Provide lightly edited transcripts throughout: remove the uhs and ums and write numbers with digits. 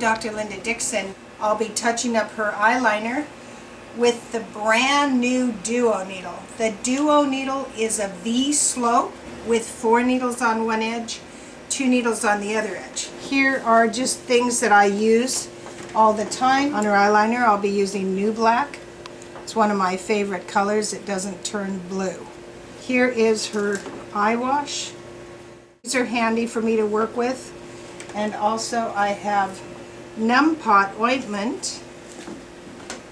Dr. Linda Dixon. I'll be touching up her eyeliner with the brand new Duo needle. The Duo needle is a V slope with 4 needles on one edge, 2 needles on the other edge. Here are just things that I use all the time. On her eyeliner I'll be using New Black. It's one of my favorite colors. It doesn't turn blue. Here is her eye wash. These are handy for me to work with. And also I have Numb Pot ointment,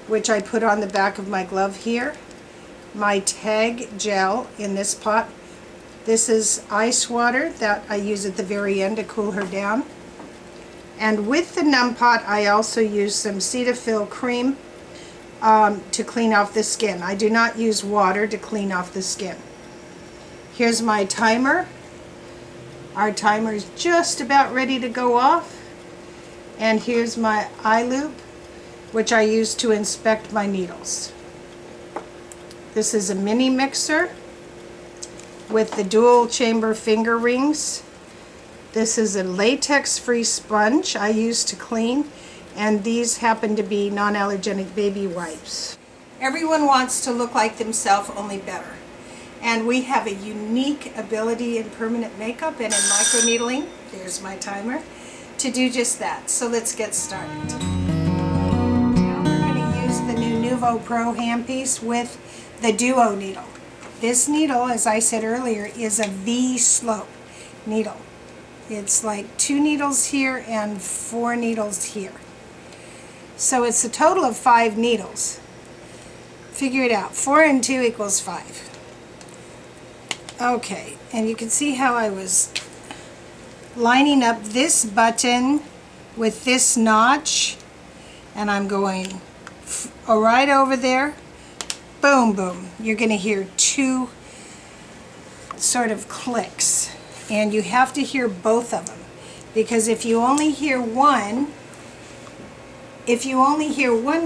which I put on the back of my glove here. My Tag gel in this pot. This is ice water that I use at the very end to cool her down. And with the Numb Pot I also use some Cetaphil cream to clean off the skin. I do not use water to clean off the skin. Here's my timer. Our timer is just about ready to go off. And here's my eye loop, which I use to inspect my needles. This is a mini mixer with the dual chamber finger rings. This is a latex-free sponge I use to clean, and these happen to be non-allergenic baby wipes. Everyone wants to look like themselves, only better. And we have a unique ability in permanent makeup and in microneedling, there's my timer, to do just that. So let's get started. Now we're going to use the new Nouveau PRO handpiece with the Duo needle. This needle, as I said earlier, is a V slope needle. It's like 2 needles here and 4 needles here. So it's a total of 5 needles. Figure it out. 4 and 2 equals 5. Okay, and you can see how I was lining up this button with this notch, and I'm going right over there. Boom, boom. You're going to hear 2 sort of clicks, and you have to hear both of them, because if you only hear one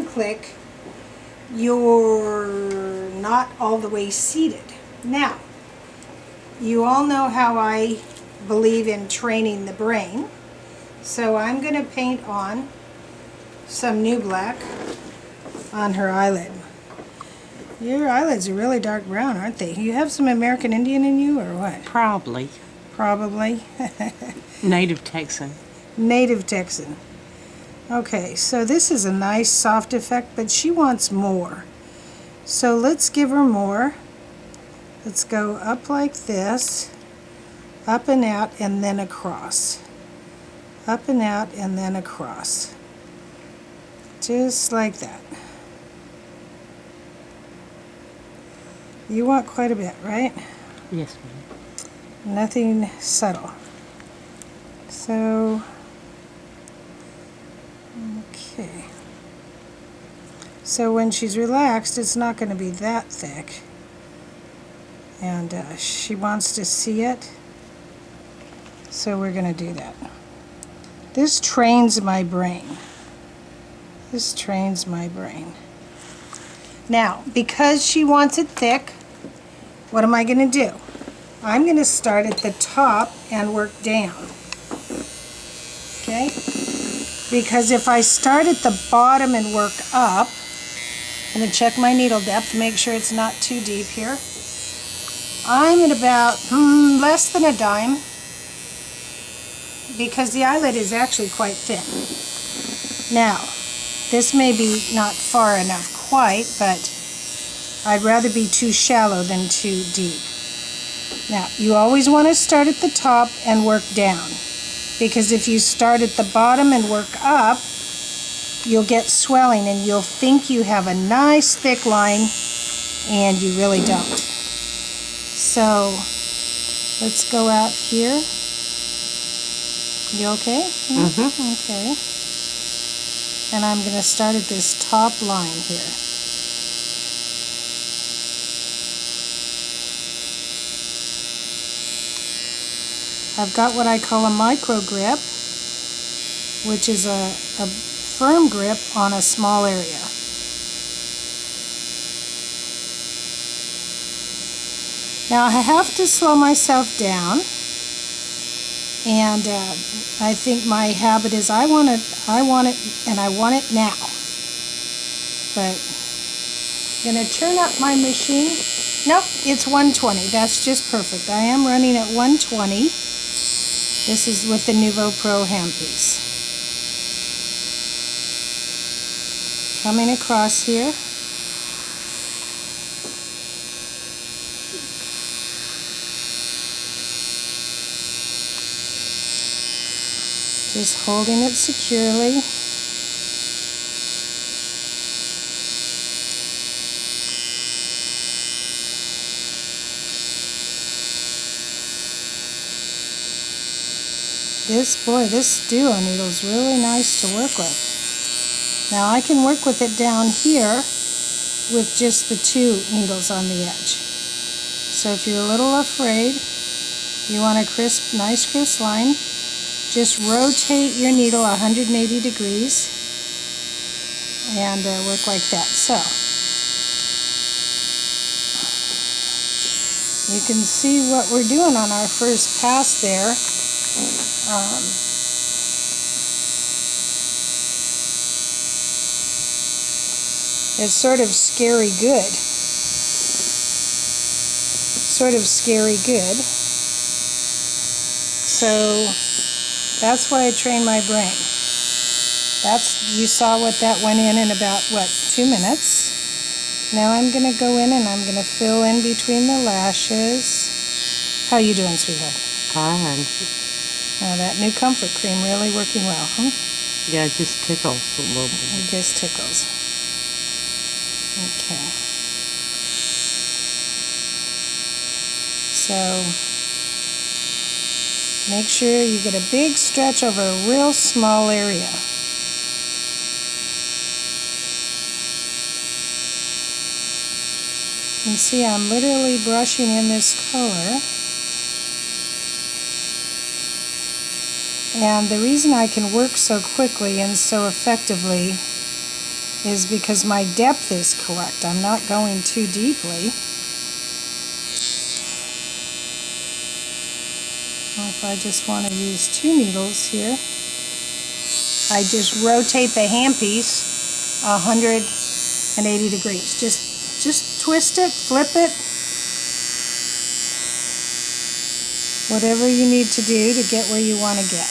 click, you're not all the way seated. Now, you all know how I believe in training the brain, so I'm going to paint on some New Black on her eyelid. Your eyelids are really dark brown, aren't they? You have some American Indian in you, or what? Probably. Probably. Native Texan. Native Texan. Okay, so this is a nice soft effect, but she wants more. So let's give her more. Let's go up like this, up and out, and then across. Up and out, and then across. Just like that. You want quite a bit, right? Yes, ma'am. Nothing subtle. So, okay. So when she's relaxed, it's not going to be that thick. And she wants to see it, so we're going to do that. This trains my brain. This trains my brain. Now, because she wants it thick, what am I going to do? I'm going to start at the top and work down. Okay? Because if I start at the bottom and work up, I'm going to check my needle depth, make sure it's not too deep here. I'm at about less than a dime, because the eyelid is actually quite thin. Now, this may be not far enough quite, but I'd rather be too shallow than too deep. Now, you always want to start at the top and work down, because if you start at the bottom and work up, you'll get swelling and you'll think you have a nice thick line, and you really don't. So, let's go out here. You okay? Mm-hmm. Okay. And I'm going to start at this top line here. I've got what I call a micro grip, which is a firm grip on a small area. Now I have to slow myself down And I think my habit is I want it, and I want it now. But I'm going to turn up my machine. Nope, it's 120. That's just perfect. I am running at 120. This is with the Nouveau PRO handpiece. Coming across here. Just holding it securely. This Duo needle is really nice to work with. Now I can work with it down here with just the 2 needles on the edge. So if you're a little afraid, you want a nice crisp line, just rotate your needle 180 degrees and work like that. So you can see what we're doing on our first pass there. It's sort of scary good. So that's why I train my brain. You saw what that went in about, what, 2 minutes? Now I'm going to go in and I'm going to fill in between the lashes. How you doing, sweetheart? Fine. Now that new comfort cream really working well, huh? Yeah, it just tickles a little bit. It just tickles. Okay. So make sure you get a big stretch over a real small area. You can see I'm literally brushing in this color. And the reason I can work so quickly and so effectively is because my depth is correct. I'm not going too deeply. Well, if I just want to use 2 needles here, I just rotate the handpiece 180 degrees. Just twist it, flip it, whatever you need to do to get where you want to get.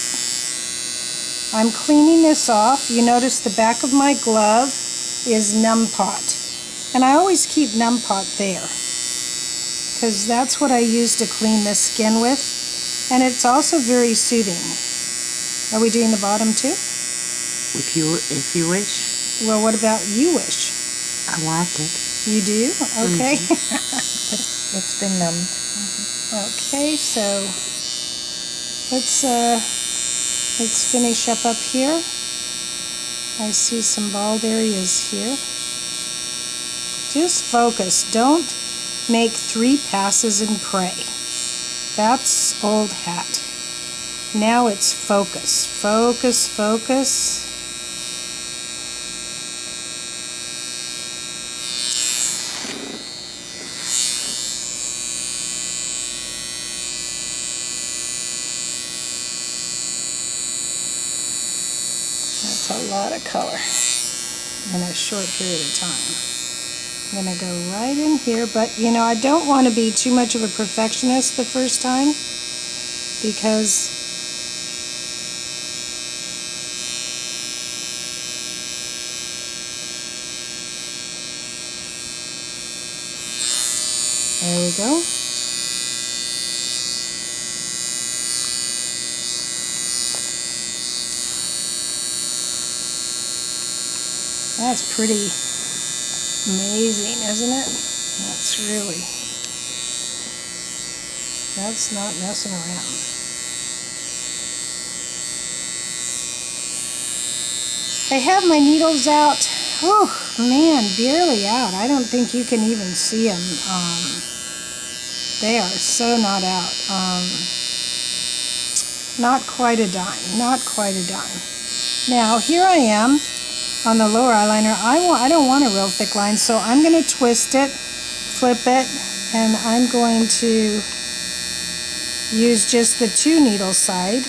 I'm cleaning this off. You notice the back of my glove is Numb Pot. And I always keep Numb Pot there because that's what I use to clean the skin with. And it's also very soothing. Are we doing the bottom too? If you wish. Well, what about you wish? I like it. You do? Okay. It's been numbed. Okay, so let's finish up here. I see some bald areas here. Just focus. Don't make 3 passes and pray. That's old hat. Now it's focus. Focus, focus. That's a lot of color in a short period of time. I'm going to go right in here, but you know, I don't want to be too much of a perfectionist the first time because there we go. That's pretty amazing, isn't it? That's not messing around. I have my needles out. Oh man, barely out. I don't think you can even see them. They are so not out. Not quite a dime. Not quite a dime. Now here I am on the lower eyeliner. I don't want a real thick line, so I'm going to twist it, flip it, and I'm going to use just the 2 needle side.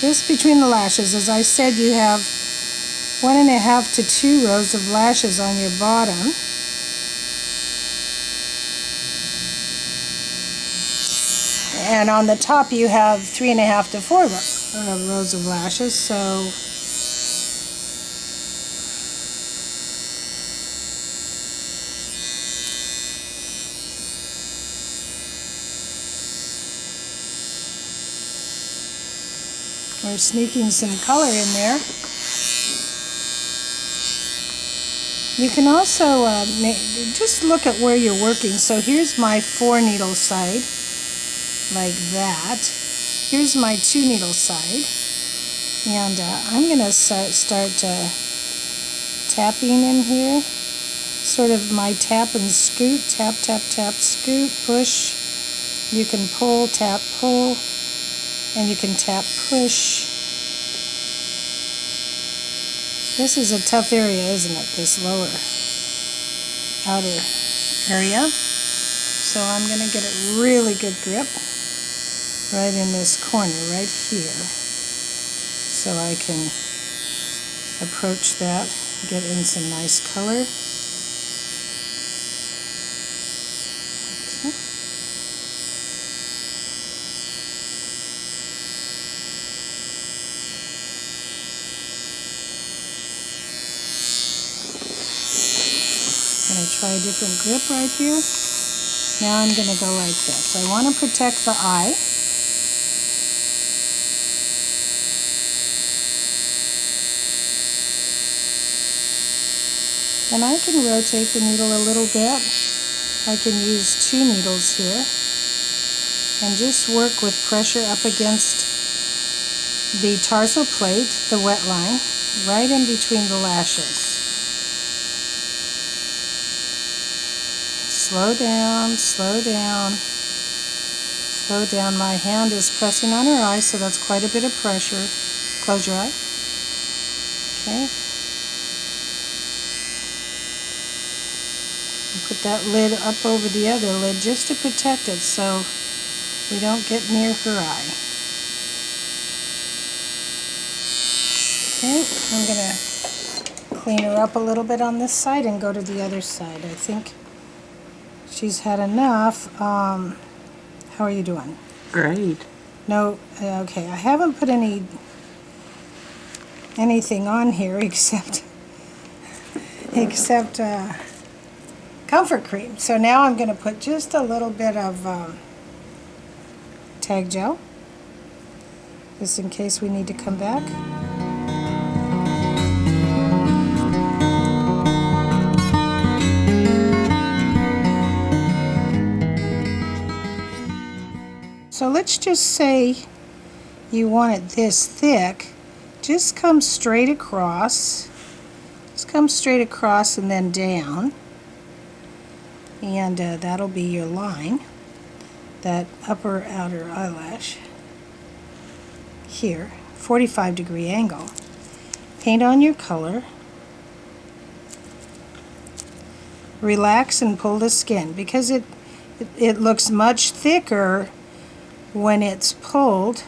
Just between the lashes. As I said, you have 1.5 to 2 rows of lashes on your bottom. And on the top you have 3.5 to 4 rows of lashes, so we're sneaking some color in there. You can also just look at where you're working. So here's my 4 needle side, like that. Here's my 2 needle side, and I'm going to start tapping in here, sort of my tap and scoot, tap, tap, tap, scoot, push. You can pull, tap, pull, and you can tap, push. This is a tough area, isn't it? This lower outer area. So I'm going to get a really good grip right in this corner, right here. So I can approach that, get in some nice color. I'm going to try a different grip right here. Now I'm going to go like this. I want to protect the eye. And I can rotate the needle a little bit. I can use 2 needles here and just work with pressure up against the tarsal plate, the wet line, right in between the lashes. Slow down, slow down, slow down. My hand is pressing on her eye, so that's quite a bit of pressure. Close your eye. Okay. And put that lid up over the other lid just to protect it so we don't get near her eye. Okay, I'm going to clean her up a little bit on this side and go to the other side. I think she's had enough. How are you doing? Great. No, okay. I haven't put anything on here except comfort cream. So now I'm going to put just a little bit of tag gel, just in case we need to come back. So let's just say you want it this thick. Just come straight across. Just come straight across and then down. And that'll be your line. That upper outer eyelash. Here. 45-degree angle. Paint on your color. Relax and pull the skin, because it looks much thicker when it's pulled,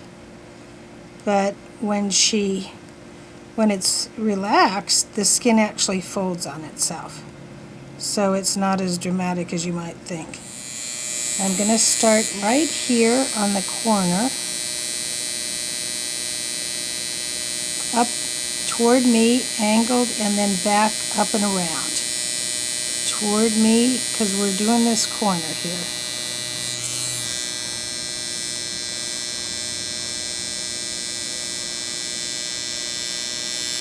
but when it's relaxed, the skin actually folds on itself. So it's not as dramatic as you might think. I'm going to start right here on the corner, up toward me, angled, and then back up and around. Toward me, because we're doing this corner here.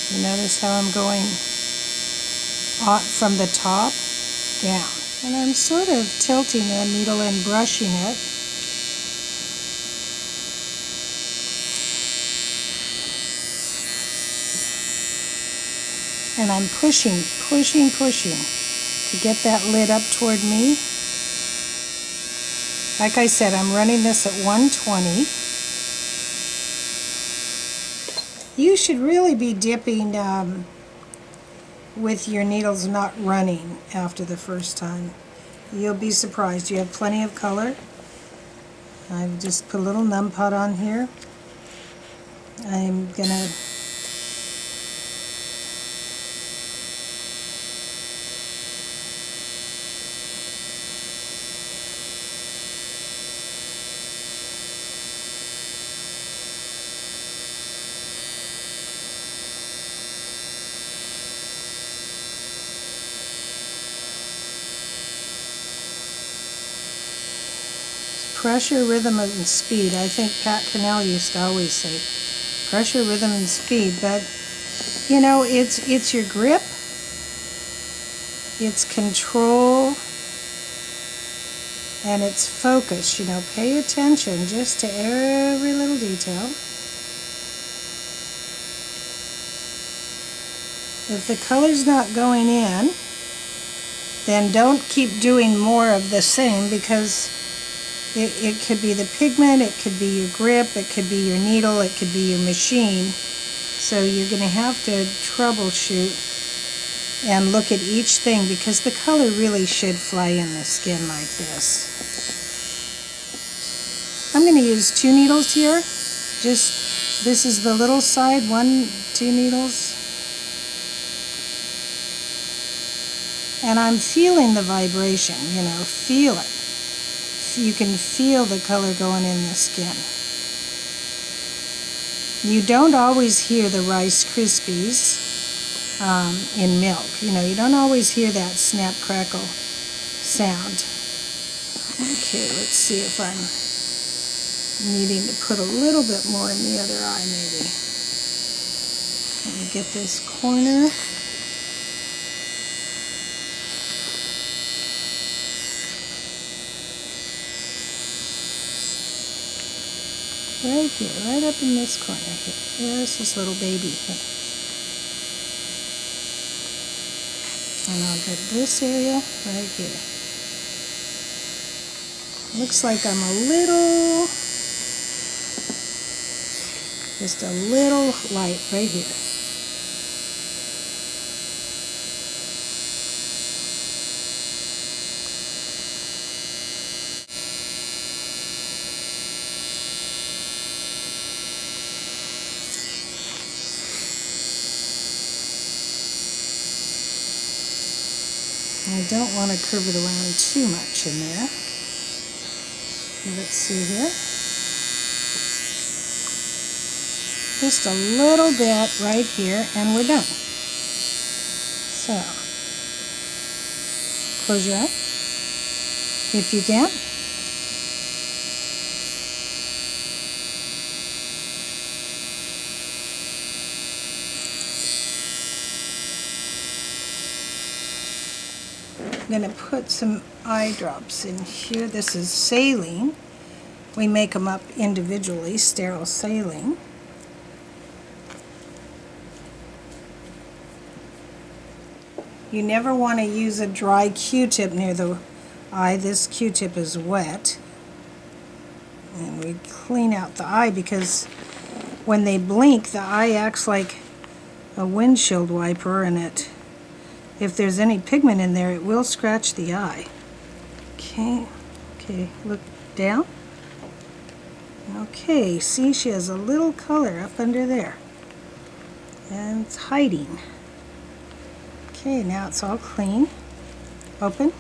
You notice how I'm going from the top down. And I'm sort of tilting the needle and brushing it. And I'm pushing to get that lid up toward me. Like I said, I'm running this at 120. You should really be dipping with your needles not running after the first time. You'll be surprised. You have plenty of color. I've just put a little numb pot on here. I'm gonna pressure, rhythm, and speed. I think Pat Cannell used to always say pressure, rhythm, and speed, but you know, it's your grip, it's control, and it's focus. You know, pay attention just to every little detail. If the color's not going in, then don't keep doing more of the same, because it could be the pigment, it could be your grip, it could be your needle, it could be your machine. So you're going to have to troubleshoot and look at each thing, because the color really should fly in the skin like this. I'm going to use 2 needles here. Just, this is the little side, 2 needles. And I'm feeling the vibration, you know, feel it. You can feel the color going in the skin. You don't always hear the Rice Krispies in milk. You know, you don't always hear that snap crackle sound. Okay, let's see if I'm needing to put a little bit more in the other eye maybe. Let me get this corner. Right here, right up in this corner here. There's this little baby here. And I'll get this area right here. Looks like I'm just a little light right here. I don't want to curve it around too much in there. Let's see here. Just a little bit right here, and we're done. So, close your eye, if you can. I'm going to put some eye drops in here. This is saline. We make them up individually, sterile saline. You never want to use a dry Q-tip near the eye. This Q-tip is wet. And we clean out the eye, because when they blink, the eye acts like a windshield wiper, and if there's any pigment in there, it will scratch the eye. Okay, look down. Okay, see, she has a little color up under there. And it's hiding. Okay, now it's all clean. Open.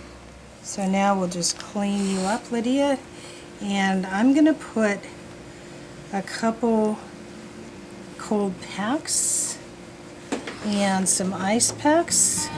So now we'll just clean you up, Lydia. And I'm going to put a couple cold packs and some ice packs.